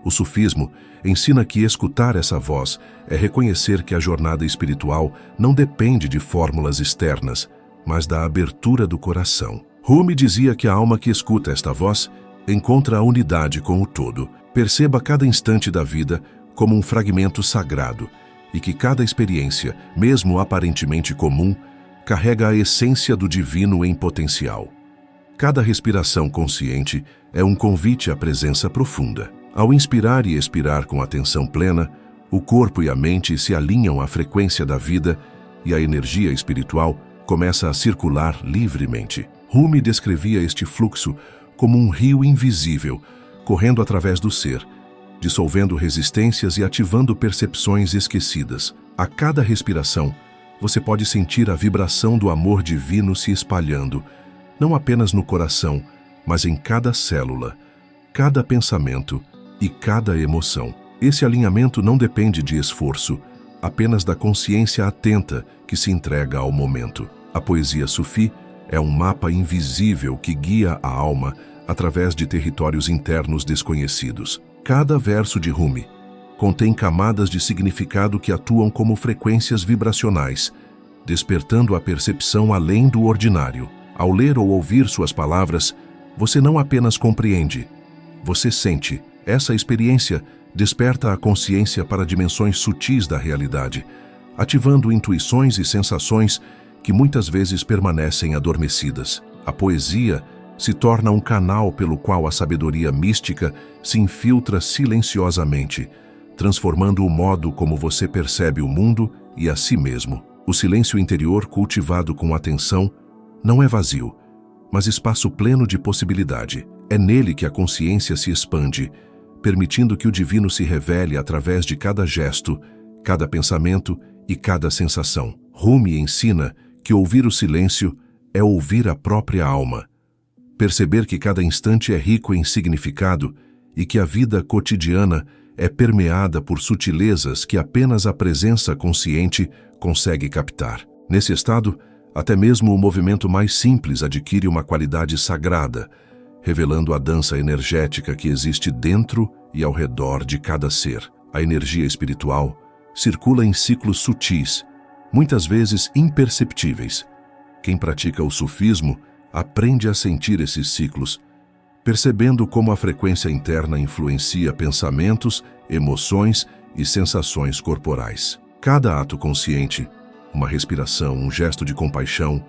O sufismo ensina que escutar essa voz é reconhecer que a jornada espiritual não depende de fórmulas externas, mas da abertura do coração. Rumi dizia que a alma que escuta esta voz encontra a unidade com o todo, Perceba cada instante da vida como um fragmento sagrado e que cada experiência, mesmo aparentemente comum, carrega a essência do divino em potencial. Cada respiração consciente é um convite à presença profunda. Ao inspirar e expirar com atenção plena, o corpo e a mente se alinham à frequência da vida e a energia espiritual começa a circular livremente. Rumi descrevia este fluxo como um rio invisível, correndo através do ser, dissolvendo resistências e ativando percepções esquecidas. A cada respiração, você pode sentir a vibração do amor divino se espalhando, não apenas no coração, mas em cada célula, cada pensamento e cada emoção. Esse alinhamento não depende de esforço, apenas da consciência atenta que se entrega ao momento. A poesia sufi é um mapa invisível que guia a alma através de territórios internos desconhecidos. Cada verso de Rumi contém camadas de significado que atuam como frequências vibracionais, despertando a percepção além do ordinário. Ao ler ou ouvir suas palavras, você não apenas compreende, você sente. Essa experiência desperta a consciência para dimensões sutis da realidade, ativando intuições e sensações que muitas vezes permanecem adormecidas. A poesia se torna um canal pelo qual a sabedoria mística se infiltra silenciosamente, transformando o modo como você percebe o mundo e a si mesmo. O silêncio interior cultivado com atenção não é vazio, mas espaço pleno de possibilidade. É nele que a consciência se expande, permitindo que o divino se revele através de cada gesto, cada pensamento e cada sensação. Rumi ensina que ouvir o silêncio é ouvir a própria alma, perceber que cada instante é rico em significado e que a vida cotidiana é permeada por sutilezas que apenas a presença consciente consegue captar. Nesse estado, até mesmo o movimento mais simples adquire uma qualidade sagrada, revelando a dança energética que existe dentro e ao redor de cada ser. A energia espiritual circula em ciclos sutis, muitas vezes imperceptíveis. Quem pratica o sufismo aprende a sentir esses ciclos, percebendo como a frequência interna influencia pensamentos, emoções e sensações corporais. Cada ato consciente, uma respiração, um gesto de compaixão,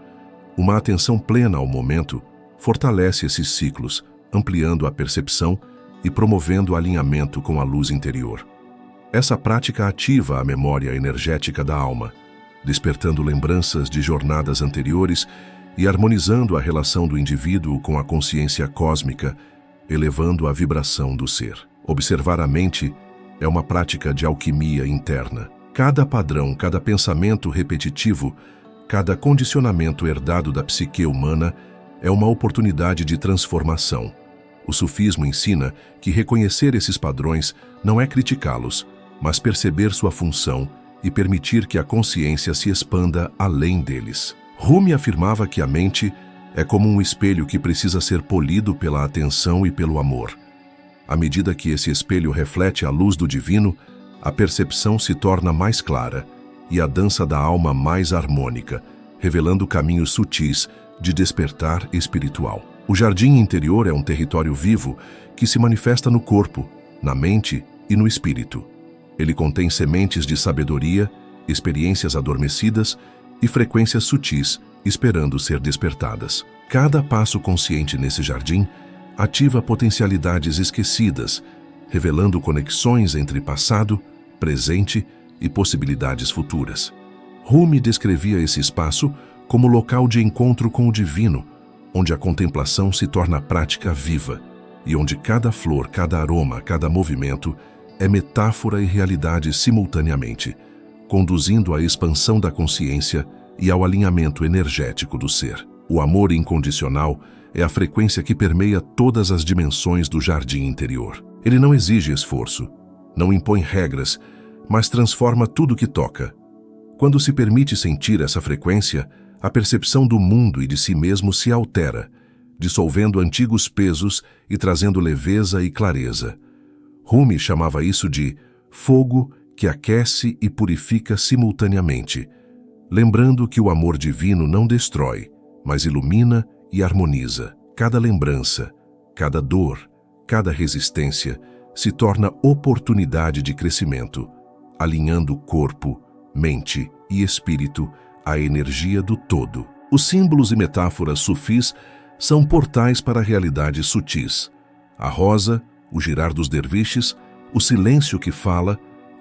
uma atenção plena ao momento, fortalece esses ciclos, ampliando a percepção e promovendo o alinhamento com a luz interior. Essa prática ativa a memória energética da alma, despertando lembranças de jornadas anteriores e harmonizando a relação do indivíduo com a consciência cósmica, elevando a vibração do ser. Observar a mente é uma prática de alquimia interna. Cada padrão, cada pensamento repetitivo, cada condicionamento herdado da psique humana é uma oportunidade de transformação. O sufismo ensina que reconhecer esses padrões não é criticá-los, mas perceber sua função e permitir que a consciência se expanda além deles. Rumi afirmava que a mente é como um espelho que precisa ser polido pela atenção e pelo amor. À medida que esse espelho reflete a luz do divino, a percepção se torna mais clara e a dança da alma mais harmônica, revelando caminhos sutis de despertar espiritual. O jardim interior é um território vivo que se manifesta no corpo, na mente e no espírito. Ele contém sementes de sabedoria, experiências adormecidas e frequências sutis, esperando ser despertadas. Cada passo consciente nesse jardim ativa potencialidades esquecidas, revelando conexões entre passado, presente e possibilidades futuras. Rumi descrevia esse espaço como local de encontro com o divino, onde a contemplação se torna prática viva e onde cada flor, cada aroma, cada movimento é metáfora e realidade simultaneamente, conduzindo à expansão da consciência e ao alinhamento energético do ser. O amor incondicional é a frequência que permeia todas as dimensões do jardim interior. Ele não exige esforço, não impõe regras, mas transforma tudo que toca. Quando se permite sentir essa frequência, a percepção do mundo e de si mesmo se altera, dissolvendo antigos pesos e trazendo leveza e clareza. Rumi chamava isso de fogo que aquece e purifica simultaneamente, lembrando que o amor divino não destrói, mas ilumina e harmoniza. Cada lembrança, cada dor, cada resistência se torna oportunidade de crescimento, alinhando corpo, mente e espírito à energia do todo. Os símbolos e metáforas sufis são portais para realidades sutis. A rosa, o girar dos derviches, o silêncio que fala,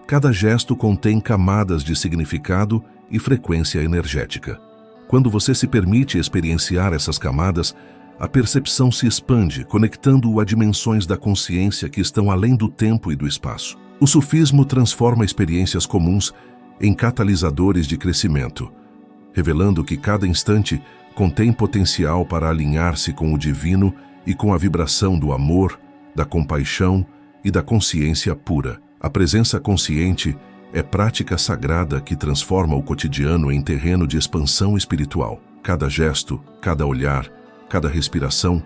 cada gesto contém camadas de significado e frequência energética. Quando você se permite experienciar essas camadas, a percepção se expande, conectando-o a dimensões da consciência que estão além do tempo e do espaço. O sufismo transforma experiências comuns em catalisadores de crescimento, revelando que cada instante contém potencial para alinhar-se com o divino e com a vibração do amor, da compaixão e da consciência pura. A presença consciente é prática sagrada que transforma o cotidiano em terreno de expansão espiritual. Cada gesto, cada olhar, cada respiração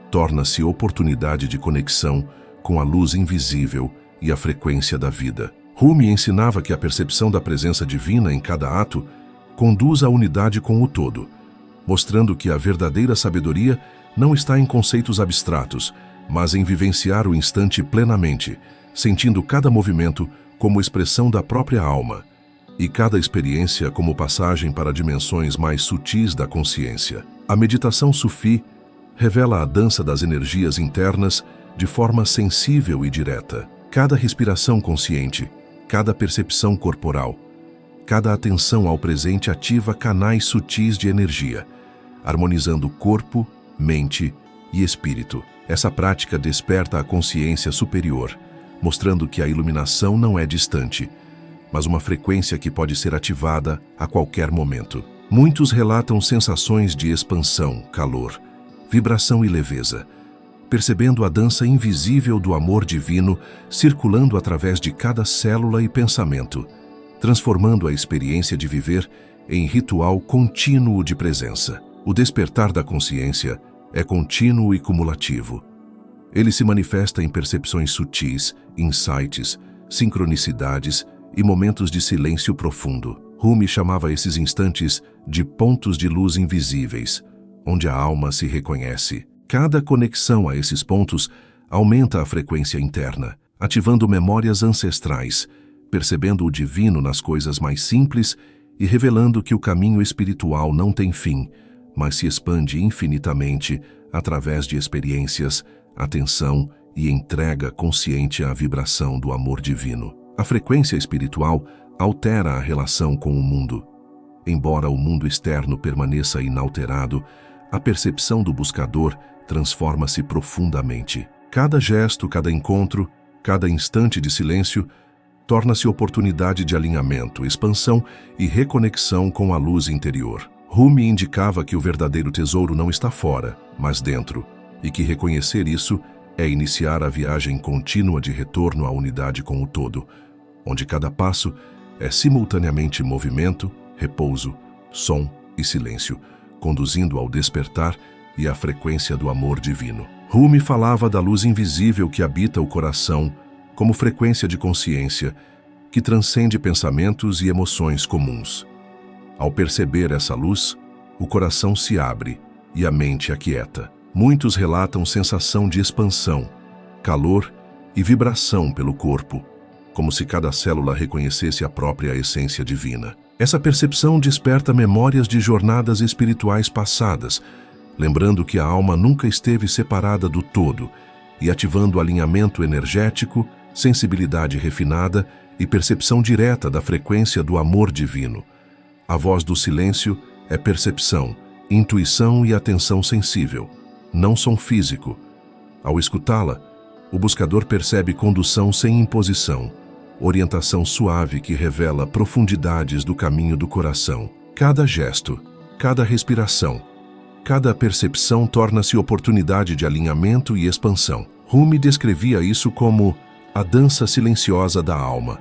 torna-se oportunidade de conexão com a luz invisível e a frequência da vida. Rumi ensinava que a percepção da presença divina em cada ato conduz à unidade com o todo, mostrando que a verdadeira sabedoria não está em conceitos abstratos, mas em vivenciar o instante plenamente, sentindo cada movimento como expressão da própria alma e cada experiência como passagem para dimensões mais sutis da consciência. A meditação sufi revela a dança das energias internas de forma sensível e direta. Cada respiração consciente, cada percepção corporal, cada atenção ao presente ativa canais sutis de energia, harmonizando corpo, mente e espírito. Essa prática desperta a consciência superior, mostrando que a iluminação não é distante, mas uma frequência que pode ser ativada a qualquer momento. Muitos relatam sensações de expansão, calor, vibração e leveza, percebendo a dança invisível do amor divino circulando através de cada célula e pensamento, transformando a experiência de viver em ritual contínuo de presença. O despertar da consciência é contínuo e cumulativo. Ele se manifesta em percepções sutis, insights, sincronicidades e momentos de silêncio profundo. Rumi chamava esses instantes de pontos de luz invisíveis, onde a alma se reconhece. Cada conexão a esses pontos aumenta a frequência interna, ativando memórias ancestrais, percebendo o divino nas coisas mais simples e revelando que o caminho espiritual não tem fim, mas se expande infinitamente através de experiências, atenção e entrega consciente à vibração do amor divino. A frequência espiritual altera a relação com o mundo. Embora o mundo externo permaneça inalterado, a percepção do buscador transforma-se profundamente. Cada gesto, cada encontro, cada instante de silêncio torna-se oportunidade de alinhamento, expansão e reconexão com a luz interior. Rumi indicava que o verdadeiro tesouro não está fora, mas dentro, e que reconhecer isso é iniciar a viagem contínua de retorno à unidade com o todo, onde cada passo é simultaneamente movimento, repouso, som e silêncio, conduzindo ao despertar e à frequência do amor divino. Rumi falava da luz invisível que habita o coração como frequência de consciência que transcende pensamentos e emoções comuns. Ao perceber essa luz, o coração se abre e a mente aquieta. Muitos relatam sensação de expansão, calor e vibração pelo corpo, como se cada célula reconhecesse a própria essência divina. Essa percepção desperta memórias de jornadas espirituais passadas, lembrando que a alma nunca esteve separada do todo e ativando alinhamento energético, sensibilidade refinada e percepção direta da frequência do amor divino. A voz do silêncio é percepção, intuição e atenção sensível, não som físico. Ao escutá-la, o buscador percebe condução sem imposição, orientação suave que revela profundidades do caminho do coração. Cada gesto, cada respiração, cada percepção torna-se oportunidade de alinhamento e expansão. Rumi descrevia isso como a dança silenciosa da alma,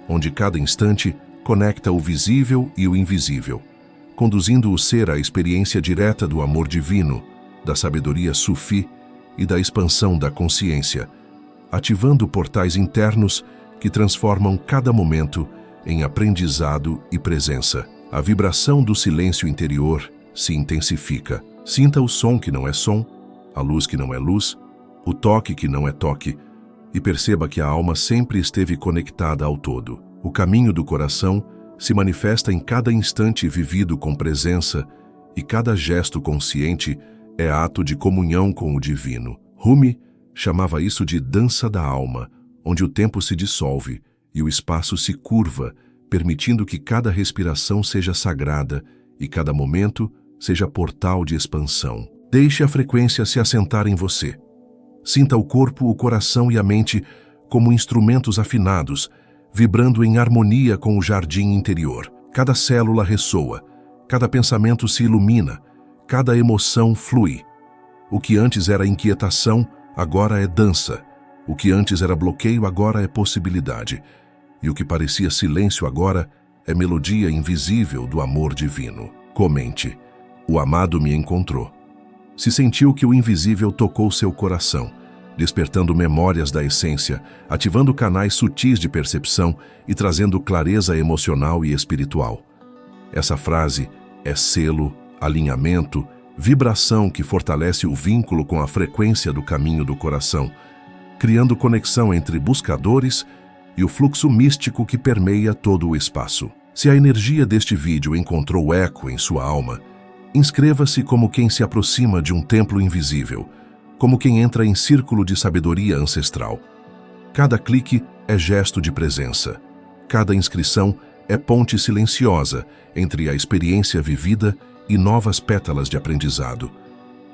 onde cada instante conecta o visível e o invisível, conduzindo o ser à experiência direta do amor divino, da sabedoria sufi e da expansão da consciência, ativando portais internos que transformam cada momento em aprendizado e presença. A vibração do silêncio interior se intensifica. Sinta o som que não é som, a luz que não é luz, o toque que não é toque, e perceba que a alma sempre esteve conectada ao todo. O caminho do coração se manifesta em cada instante vivido com presença e cada gesto consciente é ato de comunhão com o divino. Rumi chamava isso de dança da alma, onde o tempo se dissolve e o espaço se curva, permitindo que cada respiração seja sagrada e cada momento seja portal de expansão. Deixe a frequência se assentar em você. Sinta o corpo, o coração e a mente como instrumentos afinados, vibrando em harmonia com o jardim interior. Cada célula ressoa, cada pensamento se ilumina, cada emoção flui. O que antes era inquietação, agora é dança. O que antes era bloqueio, agora é possibilidade. E o que parecia silêncio agora é melodia invisível do amor divino. Comente: o amado me encontrou. Se sentiu que o invisível tocou seu coração, despertando memórias da essência, ativando canais sutis de percepção e trazendo clareza emocional e espiritual. Essa frase é selo, alinhamento, vibração que fortalece o vínculo com a frequência do caminho do coração, criando conexão entre buscadores e o fluxo místico que permeia todo o espaço. Se a energia deste vídeo encontrou eco em sua alma, inscreva-se como quem se aproxima de um templo invisível, como quem entra em círculo de sabedoria ancestral. Cada clique é gesto de presença. Cada inscrição é ponte silenciosa entre a experiência vivida e novas pétalas de aprendizado.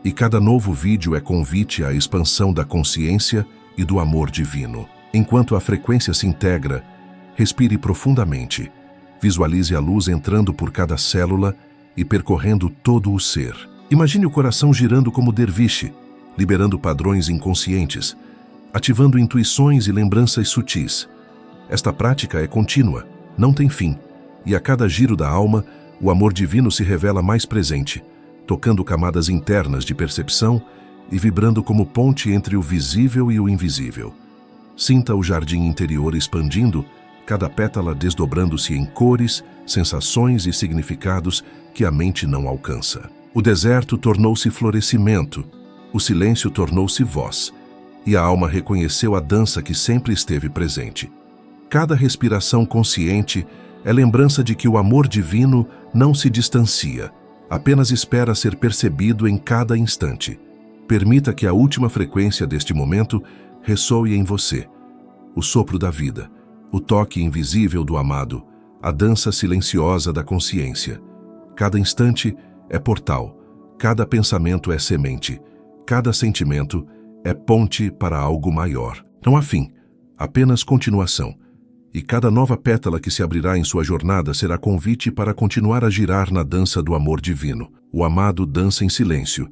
E cada novo vídeo é convite à expansão da consciência e do amor divino. Enquanto a frequência se integra, respire profundamente. Visualize a luz entrando por cada célula e percorrendo todo o ser. Imagine o coração girando como derviche, liberando padrões inconscientes, ativando intuições e lembranças sutis. Esta prática é contínua, não tem fim, e a cada giro da alma, o amor divino se revela mais presente, tocando camadas internas de percepção e vibrando como ponte entre o visível e o invisível. Sinta o jardim interior expandindo, cada pétala desdobrando-se em cores, sensações e significados que a mente não alcança. O deserto tornou-se florescimento, o silêncio tornou-se voz, e a alma reconheceu a dança que sempre esteve presente. Cada respiração consciente é lembrança de que o amor divino não se distancia, apenas espera ser percebido em cada instante. Permita que a última frequência deste momento ressoe em você, o sopro da vida, o toque invisível do amado, a dança silenciosa da consciência. Cada instante é portal, cada pensamento é semente, cada sentimento é ponte para algo maior. Não há fim, apenas continuação. E cada nova pétala que se abrirá em sua jornada será convite para continuar a girar na dança do amor divino. O amado dança em silêncio,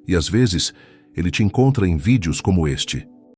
e às vezes ele te encontra em vídeos como este.